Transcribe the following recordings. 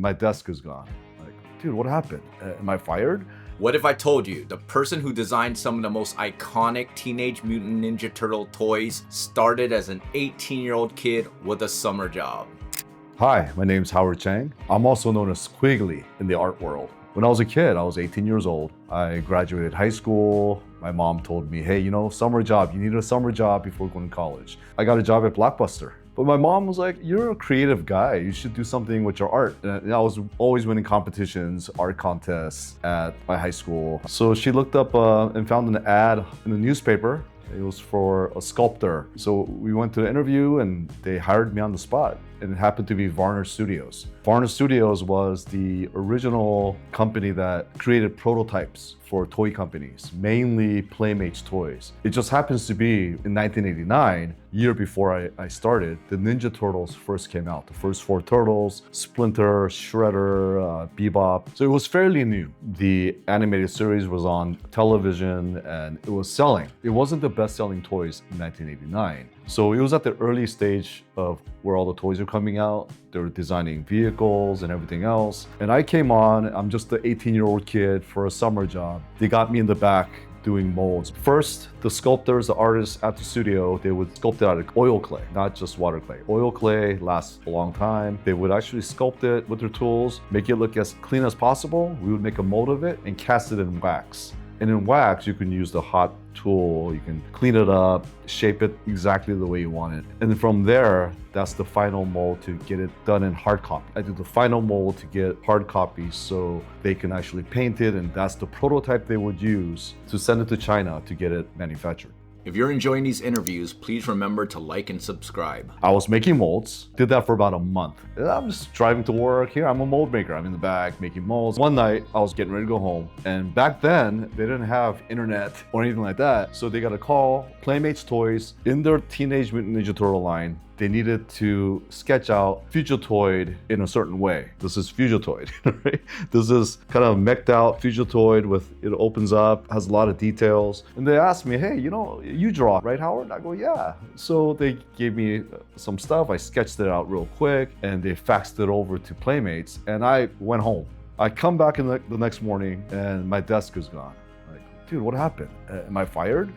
My desk is gone. Like, dude, what happened? Am I fired? What if I told you the person who designed some of the most iconic Teenage Mutant Ninja Turtle toys started as an 18-year-old kid with a summer job? Hi, my name's Howard Chang. I'm also known as Quiggly in the art world. When I was a kid, I was 18 years old. I graduated high school. My mom told me, hey, summer job. You need a summer job before going to college. I got a job at Blockbuster. But my mom was like, you're a creative guy. You should do something with your art. And I was always winning competitions, art contests at my high school. So she looked up and found an ad in the newspaper. It was for a sculptor. So we went to the interview and they hired me on the spot. And it happened to be Varner Studios. Varner Studios was the original company that created prototypes for toy companies, mainly Playmates toys. It just happens to be in 1989, year before I started, the Ninja Turtles first came out. The first 4 Turtles, Splinter, Shredder, Bebop. So it was fairly new. The animated series was on television and it was selling. It wasn't the best-selling toys in 1989. So it was at the early stage of where all the toys are coming out. They were designing vehicles and everything else. And I came on, I'm just an 18-year-old kid for a summer job. They got me in the back doing molds. First, the sculptors, the artists at the studio, they would sculpt it out of oil clay, not just water clay. Oil clay lasts a long time. They would actually sculpt it with their tools, make it look as clean as possible. We would make a mold of it and cast it in wax. And in wax, you can use the hot tool, you can clean it up, shape it exactly the way you want it. And then from there, that's the final mold to get it done in hard copy. I did the final mold to get hard copies so they can actually paint it, and that's the prototype they would use to send it to China to get it manufactured. If you're enjoying these interviews, please remember to like and subscribe. I was making molds, did that for about a month. I'm just driving to work here. I'm a mold maker. I'm in the back making molds. One night I was getting ready to go home, and back then they didn't have internet or anything like that. So they got a call, Playmates Toys, in their Teenage Mutant Ninja Turtle line. They needed to sketch out Fugitoid in a certain way. This is Fugitoid, right? This is kind of mech'd out Fugitoid with, it opens up, has a lot of details. And they asked me, hey, you draw, right, Howard? And I go, yeah. So they gave me some stuff. I sketched it out real quick and they faxed it over to Playmates and I went home. I come back in the next morning and my desk is gone. Like, dude, what happened? Am I fired?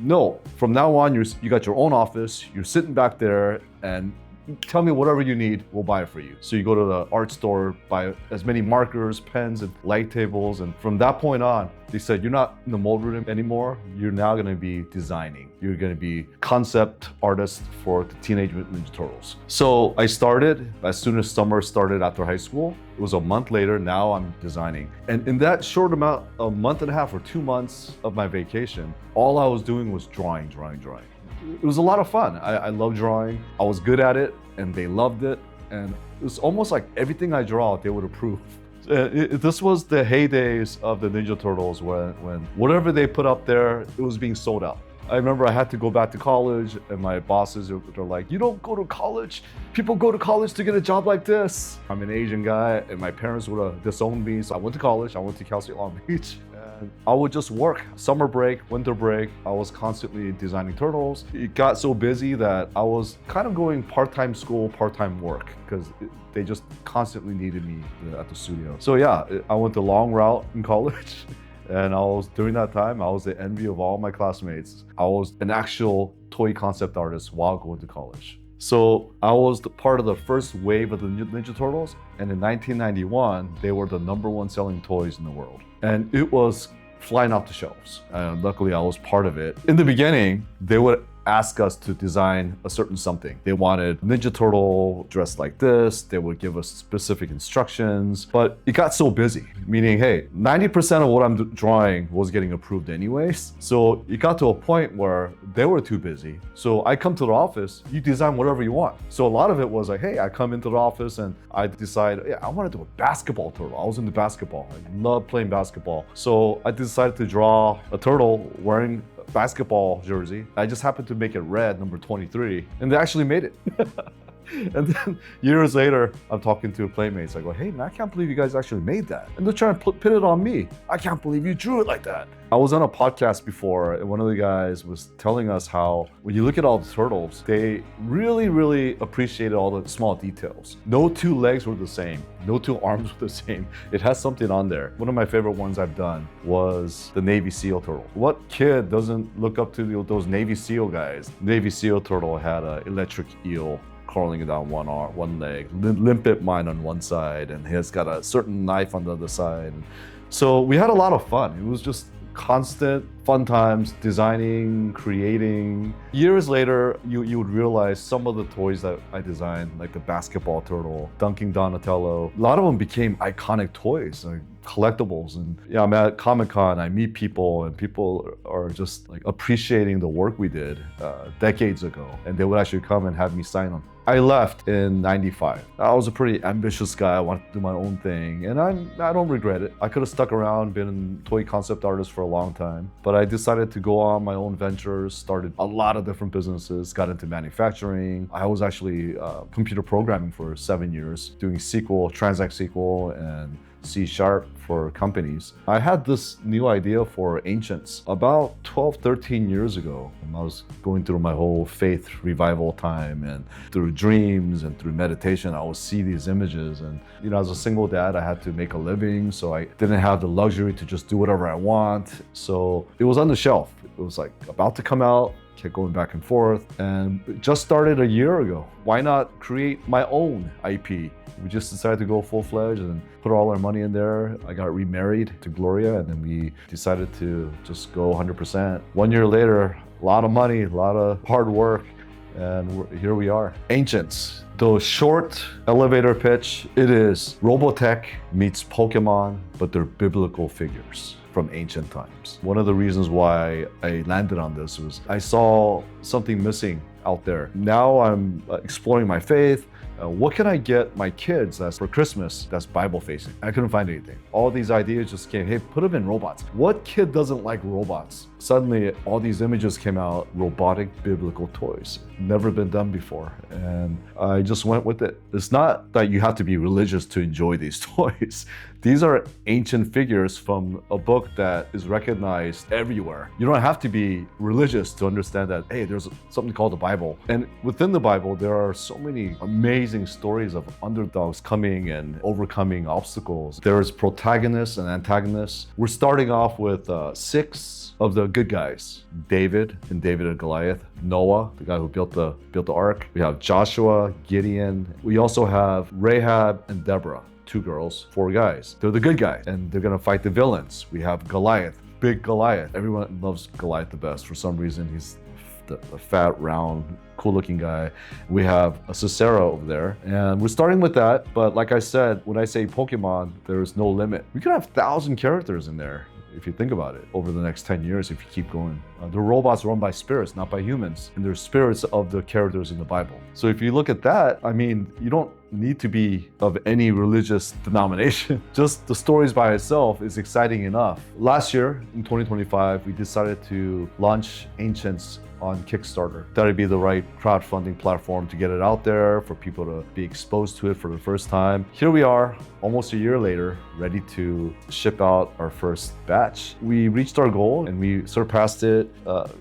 No, from now on, you got your own office, you're sitting back there and tell me whatever you need, we'll buy it for you. So you go to the art store, buy as many markers, pens, and light tables. And from that point on, they said, you're not in the mold room anymore. You're now gonna be designing. You're gonna be concept artist for the Teenage Mutant Ninja Turtles. So I started as soon as summer started after high school. It was a month later, now I'm designing. And in that short amount, a month and a half or 2 months of my vacation, all I was doing was drawing. It was a lot of fun. I love drawing. I was good at it and they loved it. And it was almost like everything I draw, they would approve. This was the heydays of the Ninja Turtles when whatever they put up there, it was being sold out. I remember I had to go back to college and my bosses are like, you don't go to college. People go to college to get a job like this. I'm an Asian guy and my parents would have disowned me. So I went to college. I went to Cal State Long Beach. I would just work. Summer break, winter break, I was constantly designing turtles. It got so busy that I was kind of going part-time school, part-time work, because they just constantly needed me at the studio. So yeah, I went the long route in college. And during that time, I was the envy of all my classmates. I was an actual toy concept artist while going to college. So I was part of the first wave of the Ninja Turtles. And in 1991, they were the #1 selling toys in the world. And it was flying off the shelves. Luckily, I was part of it. In the beginning, they would ask us to design a certain something. They wanted Ninja Turtle dressed like this. They would give us specific instructions, but it got so busy, meaning, hey, 90% of what I'm drawing was getting approved anyways. So it got to a point where they were too busy. So I come to the office, you design whatever you want. So a lot of it was like, hey, I come into the office and I decide, yeah, I want to do a basketball turtle. I was into basketball. I love playing basketball. So I decided to draw a turtle wearing basketball jersey. I just happened to make it red, number 23, and they actually made it. And then years later, I'm talking to Playmates. I go, hey man, I can't believe you guys actually made that. And they're trying to pin it on me. I can't believe you drew it like that. I was on a podcast before, and one of the guys was telling us how when you look at all the turtles, they really, really appreciated all the small details. No two legs were the same. No two arms were the same. It has something on there. One of my favorite ones I've done was the Navy SEAL turtle. What kid doesn't look up to those Navy SEAL guys? Navy SEAL turtle had an electric eel crawling down one arm, one leg, limpet mine on one side, and he's got a certain knife on the other side. So we had a lot of fun. It was just constant fun times, designing, creating. Years later, you would realize some of the toys that I designed, like the basketball turtle, Dunking Donatello, a lot of them became iconic toys, like collectibles. And yeah, I'm at Comic-Con, I meet people, and people are just like appreciating the work we did decades ago. And they would actually come and have me sign them. I left in '95. I was a pretty ambitious guy. I wanted to do my own thing, and I don't regret it. I could have stuck around, been a toy concept artist for a long time, but I decided to go on my own ventures, started a lot of different businesses, got into manufacturing. I was actually computer programming for 7 years, doing SQL, Transact SQL, and C# for companies. I had this new idea for Ancientz about 12, 13 years ago. I was going through my whole faith revival time, and through dreams and through meditation, I would see these images. And as a single dad, I had to make a living, so I didn't have the luxury to just do whatever I want. So it was on the shelf. It was like about to come out, kept going back and forth, and it just started a year ago. Why not create my own IP? We just decided to go full-fledged and put all our money in there. I got remarried to Gloria, and then we decided to just go 100%. 1 year later, a lot of money, a lot of hard work, and here we are. Ancientz. The short elevator pitch, it is Robotech meets Pokemon, but they're biblical figures from ancient times. One of the reasons why I landed on this was I saw something missing out there. Now I'm exploring my faith. What can I get my kids that's for Christmas that's Bible facing? I couldn't find anything. All these ideas just came, hey, put them in robots. What kid doesn't like robots? Suddenly all these images came out, robotic biblical toys. Never been done before. And I just went with it. It's not that you have to be religious to enjoy these toys. These are ancient figures from a book that is recognized everywhere. You don't have to be religious to understand that, hey, there's something called the Bible. And within the Bible, there are so many amazing stories of underdogs coming and overcoming obstacles. There's protagonists and antagonists. We're starting off with 6 of the good guys. David and Goliath. Noah, the guy who built the ark. We have Joshua, Gideon. We also have Rahab and Deborah. 2 girls, 4 guys. They're the good guys, and they're gonna fight the villains. We have Goliath, big Goliath. Everyone loves Goliath the best. For some reason, he's the fat, round, cool-looking guy. We have a Cicero over there, and we're starting with that. But like I said, when I say Pokemon, there's no limit. We could have 1,000 characters in there, if you think about it, over the next 10 years if you keep going. The robots run by spirits, not by humans, and they're spirits of the characters in the Bible. So if you look at that, I mean, you don't need to be of any religious denomination. Just the stories by itself is exciting enough. Last year, in 2025, we decided to launch Ancientz on Kickstarter. That'd be the right crowdfunding platform to get it out there for people to be exposed to it for the first time. Here we are, almost a year later, ready to ship out our first batch. We reached our goal and we surpassed it,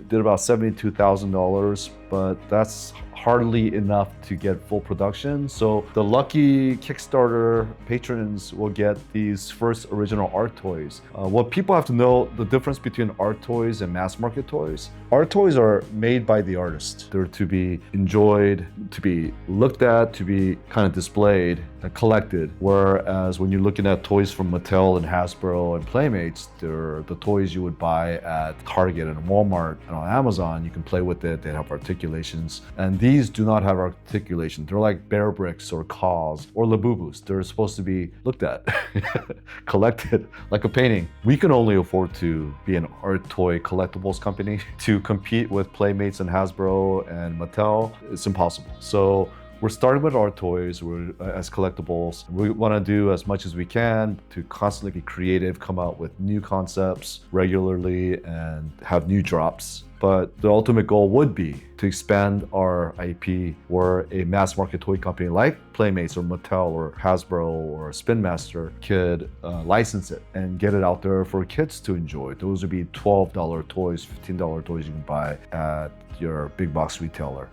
did about $72,000, but that's hardly enough to get full production. So the lucky Kickstarter patrons will get these first original art toys. What people have to know, the difference between art toys and mass market toys. Art toys are made by the artist. They're to be enjoyed, to be looked at, to be kind of displayed and collected. Whereas when you're looking at toys from Mattel and Hasbro and Playmates, they're the toys you would buy at Target and Walmart and on Amazon. You can play with it, they have articulations. And these do not have articulation. They're like Bear Bricks or Kaws or Labubus. They're supposed to be looked at, collected like a painting. We can only afford to be an art toy collectibles company. To compete with Playmates and Hasbro and Mattel, it's impossible. So we're starting with our toys as collectibles. We want to do as much as we can to constantly be creative, come out with new concepts regularly, and have new drops. But the ultimate goal would be to expand our IP where a mass market toy company like Playmates or Mattel or Hasbro or Spin Master could license it and get it out there for kids to enjoy. Those would be $12 toys, $15 toys you can buy at your big box retailer.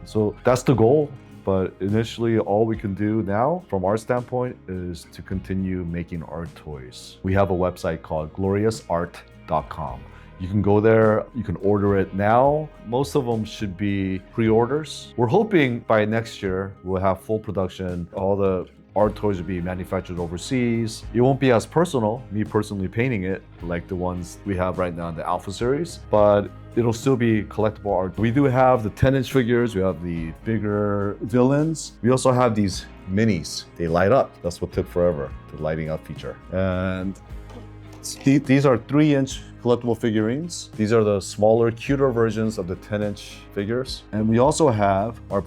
So that's the goal. But initially, all we can do now, from our standpoint, is to continue making art toys. We have a website called gloriousart.com. You can go there, you can order it now. Most of them should be pre-orders. We're hoping by next year, we'll have full production. All the art toys will be manufactured overseas. It won't be as personal, me personally painting it, like the ones we have right now in the Alpha series, but it'll still be collectible art. We do have the 10-inch figures, we have the bigger villains. We also have these minis. They light up. That's what took forever, the lighting up feature. And these are 3-inch collectible figurines. These are the smaller, cuter versions of the 10-inch figures. And we also have our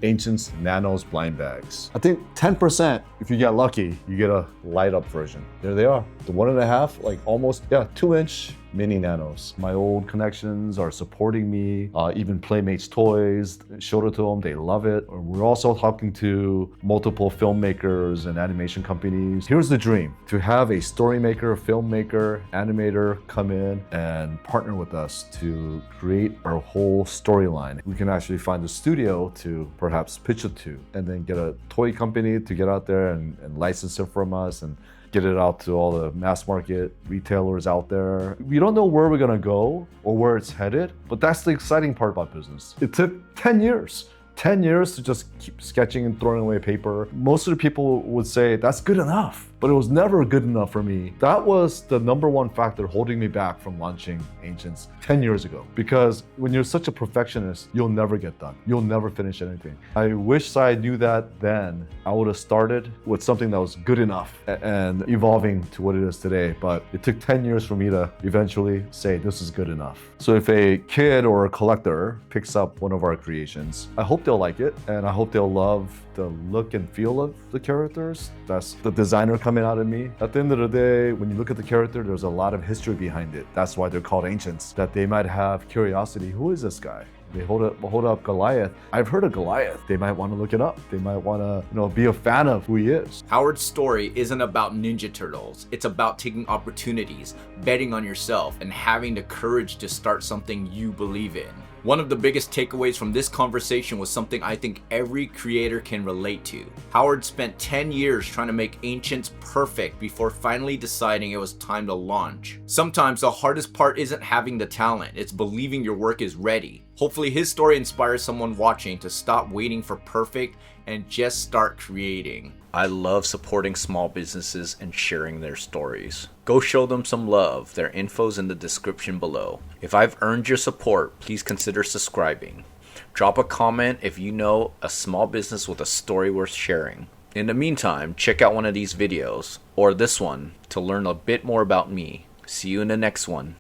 Ancientz Nanos blind bags. I think 10%, if you get lucky, you get a light up version. There they are. The 1.5, like almost, 2-inch mini nanos. My old connections are supporting me. Even Playmates toys, showed it to them, they love it. We're also talking to multiple filmmakers and animation companies. Here's the dream, to have a story maker, filmmaker, animator come in and partner with us to create our whole storyline. We can actually find a studio to perhaps pitch it to, and then get a toy company to get out there and license it from us and get it out to all the mass market retailers out there. We don't know where we're gonna go or where it's headed, but that's the exciting part about business. It took 10 years. 10 years to just keep sketching and throwing away paper. Most of the people would say that's good enough, but it was never good enough for me. That was the number one factor holding me back from launching Ancientz 10 years ago. Because when you're such a perfectionist, you'll never get done. You'll never finish anything. I wish I knew that then. I would have started with something that was good enough and evolving to what it is today. But it took 10 years for me to eventually say this is good enough. So if a kid or a collector picks up one of our creations, I hope they'll like it, and I hope they'll love the look and feel of the characters. That's the designer coming out of me. At the end of the day, when you look at the character, there's a lot of history behind it. That's why they're called Ancients, that they might have curiosity. Who is this guy? They hold up Goliath. I've heard of Goliath. They might want to look it up. They might want to, be a fan of who he is. Howard's story isn't about Ninja Turtles. It's about taking opportunities, betting on yourself, and having the courage to start something you believe in. One of the biggest takeaways from this conversation was something I think every creator can relate to. Howard spent 10 years trying to make Ancientz perfect before finally deciding it was time to launch. Sometimes the hardest part isn't having the talent, it's believing your work is ready. Hopefully his story inspires someone watching to stop waiting for perfect and just start creating. I love supporting small businesses and sharing their stories. Go show them some love. Their info's in the description below. If I've earned your support, please consider subscribing. Drop a comment if you know a small business with a story worth sharing. In the meantime, check out one of these videos, or this one, to learn a bit more about me. See you in the next one.